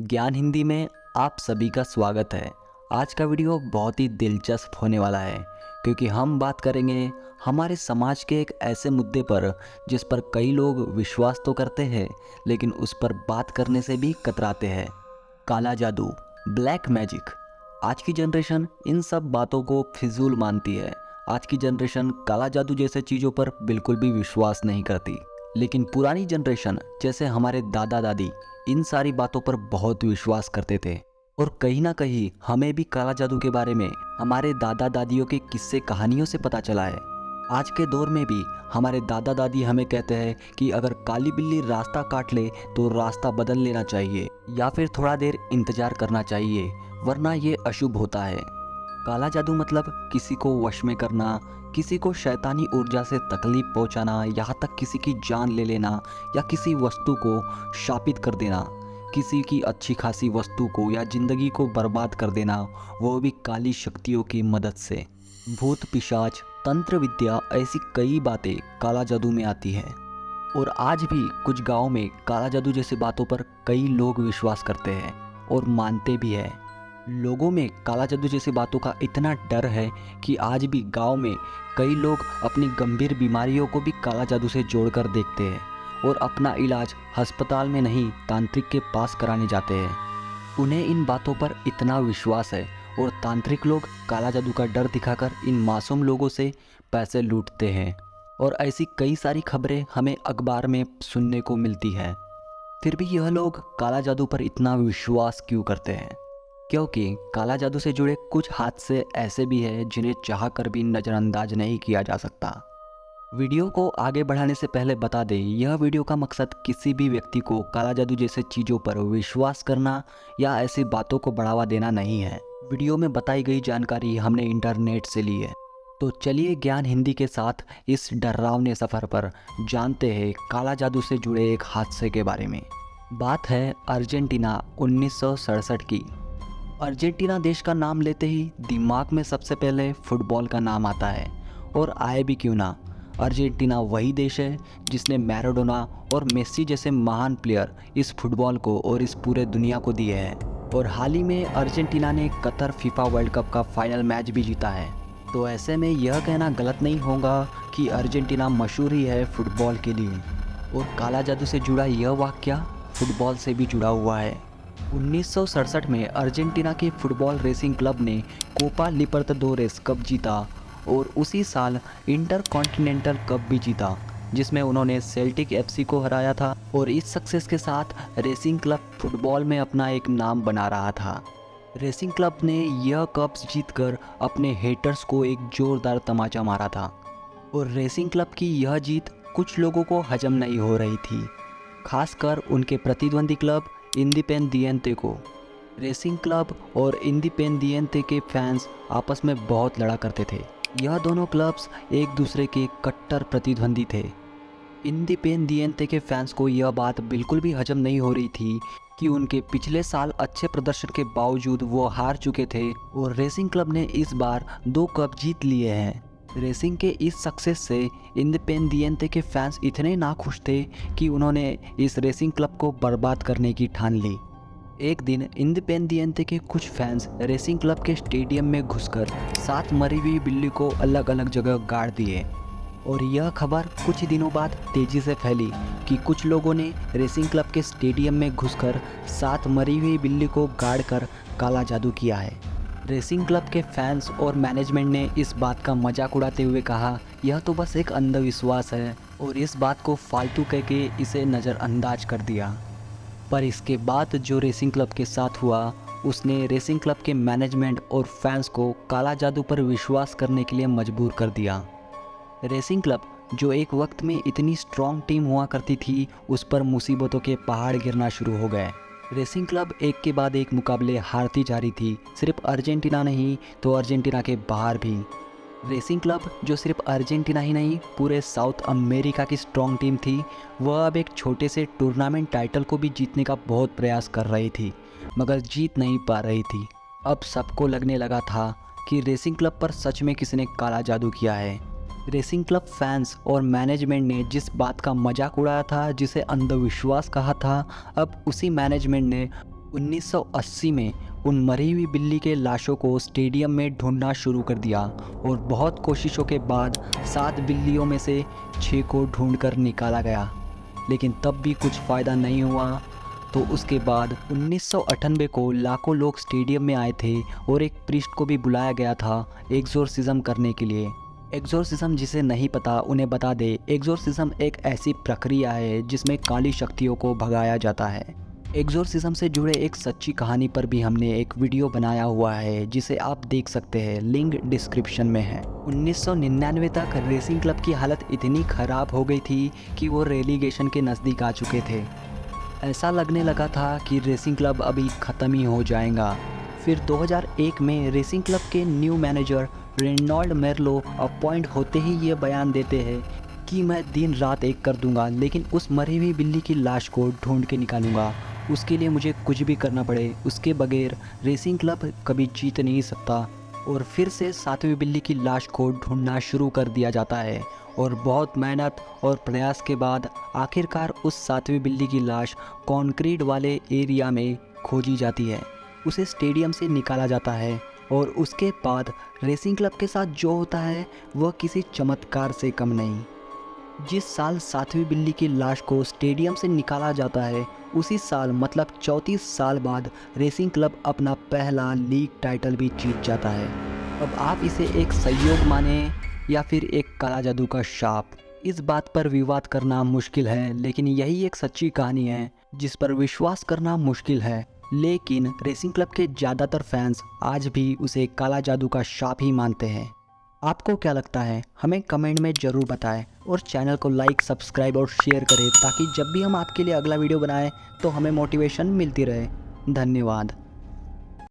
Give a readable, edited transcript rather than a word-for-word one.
ज्ञान हिंदी में आप सभी का स्वागत है। आज का वीडियो बहुत ही दिलचस्प होने वाला है क्योंकि हम बात करेंगे हमारे समाज के एक ऐसे मुद्दे पर जिस पर कई लोग विश्वास तो करते हैं लेकिन उस पर बात करने से भी कतराते हैं। काला जादू, ब्लैक मैजिक। आज की जनरेशन इन सब बातों को फिजूल मानती है। आज की जनरेशन काला जादू जैसे चीज़ों पर बिल्कुल भी विश्वास नहीं करती, लेकिन पुरानी जनरेशन जैसे हमारे दादा दादी इन सारी बातों पर बहुत विश्वास करते थे। और कहीं ना कहीं हमें भी काला जादू के बारे में हमारे दादा दादियों के किस्से कहानियों से पता चला है। आज के दौर में भी हमारे दादा दादी हमें कहते हैं कि अगर काली बिल्ली रास्ता काट ले तो रास्ता बदल लेना चाहिए या फिर थोड़ा देर इंतजार करना चाहिए, वरना ये अशुभ होता है। काला जादू मतलब किसी को वश में करना, किसी को शैतानी ऊर्जा से तकलीफ पहुंचाना, यहाँ तक किसी की जान ले लेना या किसी वस्तु को शापित कर देना, किसी की अच्छी खासी वस्तु को या जिंदगी को बर्बाद कर देना, वो भी काली शक्तियों की मदद से। भूत पिशाच, तंत्र विद्या, ऐसी कई बातें काला जादू में आती है। और आज भी कुछ गांव में काला जादू जैसी बातों पर कई लोग विश्वास करते हैं और मानते भी हैं। लोगों में काला जादू जैसी बातों का इतना डर है कि आज भी गांव में कई लोग अपनी गंभीर बीमारियों को भी काला जादू से जोड़कर देखते हैं और अपना इलाज अस्पताल में नहीं तांत्रिक के पास कराने जाते हैं। उन्हें इन बातों पर इतना विश्वास है और तांत्रिक लोग काला जादू का डर दिखाकर इन मासूम लोगों से पैसे लूटते हैं। और ऐसी कई सारी खबरें हमें अखबार में सुनने को मिलती है। फिर भी यह लोग काला जादू पर इतना विश्वास क्यों करते हैं? क्योंकि काला जादू से जुड़े कुछ हादसे ऐसे भी हैं जिन्हें चाहकर भी नज़रअंदाज नहीं किया जा सकता। वीडियो को आगे बढ़ाने से पहले बता दें, यह वीडियो का मकसद किसी भी व्यक्ति को काला जादू जैसे चीज़ों पर विश्वास करना या ऐसी बातों को बढ़ावा देना नहीं है। वीडियो में बताई गई जानकारी हमने इंटरनेट से ली है। तो चलिए ज्ञान हिंदी के साथ इस डरावने सफ़र पर जानते हैं काला जादू से जुड़े एक हादसे के बारे में। बात है अर्जेंटीना 1967 की। अर्जेंटीना देश का नाम लेते ही दिमाग में सबसे पहले फुटबॉल का नाम आता है, और आए भी क्यों ना। अर्जेंटीना वही देश है जिसने मैराडोना और मेस्सी जैसे महान प्लेयर इस फुटबॉल को और इस पूरे दुनिया को दिए हैं। और हाल ही में अर्जेंटीना ने कतर फीफा वर्ल्ड कप का फाइनल मैच भी जीता है। तो ऐसे में यह कहना गलत नहीं होगा कि अर्जेंटीना मशहूर ही है फुटबॉल के लिए। और काला जादू से जुड़ा यह वाकया फुटबॉल से भी जुड़ा हुआ है। 1967 में अर्जेंटीना के फुटबॉल रेसिंग क्लब ने कोपा लिबर्टाडोरेस कप जीता और उसी साल इंटर कॉन्टिनेंटल कप भी जीता, जिसमें उन्होंने सेल्टिक एफसी को हराया था। और इस सक्सेस के साथ रेसिंग क्लब फुटबॉल में अपना एक नाम बना रहा था। रेसिंग क्लब ने यह कप जीतकर अपने हेटर्स को एक जोरदार तमाचा मारा था। और रेसिंग क्लब की यह जीत कुछ लोगों को हजम नहीं हो रही थी, खासकर उनके प्रतिद्वंदी क्लब इंडिपेंडिएंटे को। रेसिंग क्लब और इंडिपेंडिएंटे के फैंस आपस में बहुत लड़ा करते थे। यह दोनों क्लब्स एक दूसरे के कट्टर प्रतिद्वंदी थे। इंडिपेंडिएंटे के फैंस को यह बात बिल्कुल भी हजम नहीं हो रही थी कि उनके पिछले साल अच्छे प्रदर्शन के बावजूद वो हार चुके थे और रेसिंग क्लब ने इस बार 2 कप जीत लिए हैं। रेसिंग के इस सक्सेस से इंडिपेंडिएंटे के फैंस इतने नाखुश थे कि उन्होंने इस रेसिंग क्लब को बर्बाद करने की ठान ली। एक दिन इंडिपेंडिएंटे के कुछ फैंस रेसिंग क्लब के स्टेडियम में घुसकर 7 मरी हुई बिल्ली को अलग अलग जगह गाड़ दिए। और यह खबर कुछ दिनों बाद तेज़ी से फैली कि कुछ लोगों ने रेसिंग क्लब के स्टेडियम में घुसकर 7 मरी हुई बिल्ली को गाड़ कर काला जादू किया है। रेसिंग क्लब के फैंस और मैनेजमेंट ने इस बात का मजाक उड़ाते हुए कहा, यह तो बस एक अंधविश्वास है, और इस बात को फालतू कह के इसे नज़रअंदाज कर दिया। पर इसके बाद जो रेसिंग क्लब के साथ हुआ, उसने रेसिंग क्लब के मैनेजमेंट और फैंस को काला जादू पर विश्वास करने के लिए मजबूर कर दिया। रेसिंग क्लब जो एक वक्त में इतनी स्ट्रॉन्ग टीम हुआ करती थी, उस पर मुसीबतों के पहाड़ गिरना शुरू हो गए। रेसिंग क्लब एक के बाद एक मुकाबले हारती जा रही थी, सिर्फ अर्जेंटीना नहीं तो अर्जेंटीना के बाहर भी। रेसिंग क्लब जो सिर्फ अर्जेंटीना ही नहीं पूरे साउथ अमेरिका की स्ट्रॉन्ग टीम थी, वह अब एक छोटे से टूर्नामेंट टाइटल को भी जीतने का बहुत प्रयास कर रही थी, मगर जीत नहीं पा रही थी। अब सबको लगने लगा था कि रेसिंग क्लब पर सच में किसी ने काला जादू किया है। रेसिंग क्लब फैंस और मैनेजमेंट ने जिस बात का मजाक उड़ाया था, जिसे अंधविश्वास कहा था, अब उसी मैनेजमेंट ने 1980 में उन मरी हुई बिल्ली के लाशों को स्टेडियम में ढूंढना शुरू कर दिया और बहुत कोशिशों के बाद 7 बिल्लियों में से 6 को ढूंढकर निकाला गया, लेकिन तब भी कुछ फ़ायदा नहीं हुआ। तो उसके बाद 1998 को लाखों लोग स्टेडियम में आए थे और एक प्रीस्ट को भी बुलाया गया था एग्जोर्सिज्म करने के लिए। एग्जोर्सिज्म जिसे नहीं पता उन्हें बता दे, एग्जोर्सिज्म एक ऐसी प्रक्रिया है जिसमें काली शक्तियों को भगाया जाता है। एग्जोर्सिज्म से जुड़े एक सच्ची कहानी पर भी हमने एक वीडियो बनाया हुआ है जिसे आप देख सकते हैं, लिंक डिस्क्रिप्शन में है। 1999 तक रेसिंग क्लब की हालत इतनी ख़राब हो गई थी कि वो रेलीगेशन के नज़दीक आ चुके थे। ऐसा लगने लगा था कि रेसिंग क्लब अभी ख़त्म ही हो जाएगा। फिर 2001 में रेसिंग क्लब के न्यू मैनेजर रेनॉल्ड मेरलो अपॉइंट होते ही ये बयान देते हैं कि मैं दिन रात एक कर दूंगा, लेकिन उस मरी हुई बिल्ली की लाश को ढूंढ के निकालूंगा। उसके लिए मुझे कुछ भी करना पड़े, उसके बगैर रेसिंग क्लब कभी जीत नहीं सकता। और फिर से 7वीं बिल्ली की लाश को ढूंढना शुरू कर दिया जाता है और बहुत मेहनत और प्रयास के बाद आखिरकार उस 7वीं बिल्ली की लाश कंक्रीट वाले एरिया में खोजी जाती है। उसे स्टेडियम से निकाला जाता है और उसके बाद रेसिंग क्लब के साथ जो होता है वह किसी चमत्कार से कम नहीं। जिस साल 7वीं बिल्ली की लाश को स्टेडियम से निकाला जाता है, उसी साल मतलब 34 साल बाद रेसिंग क्लब अपना पहला लीग टाइटल भी जीत जाता है। अब आप इसे एक संयोग माने या फिर एक काला जादू का शाप, इस बात पर विवाद करना मुश्किल है, लेकिन यही एक सच्ची कहानी है जिस पर विश्वास करना मुश्किल है। लेकिन रेसिंग क्लब के ज़्यादातर फैंस आज भी उसे काला जादू का शाप ही मानते हैं। आपको क्या लगता है हमें कमेंट में ज़रूर बताएं और चैनल को लाइक, सब्सक्राइब और शेयर करें ताकि जब भी हम आपके लिए अगला वीडियो बनाएं तो हमें मोटिवेशन मिलती रहे। धन्यवाद।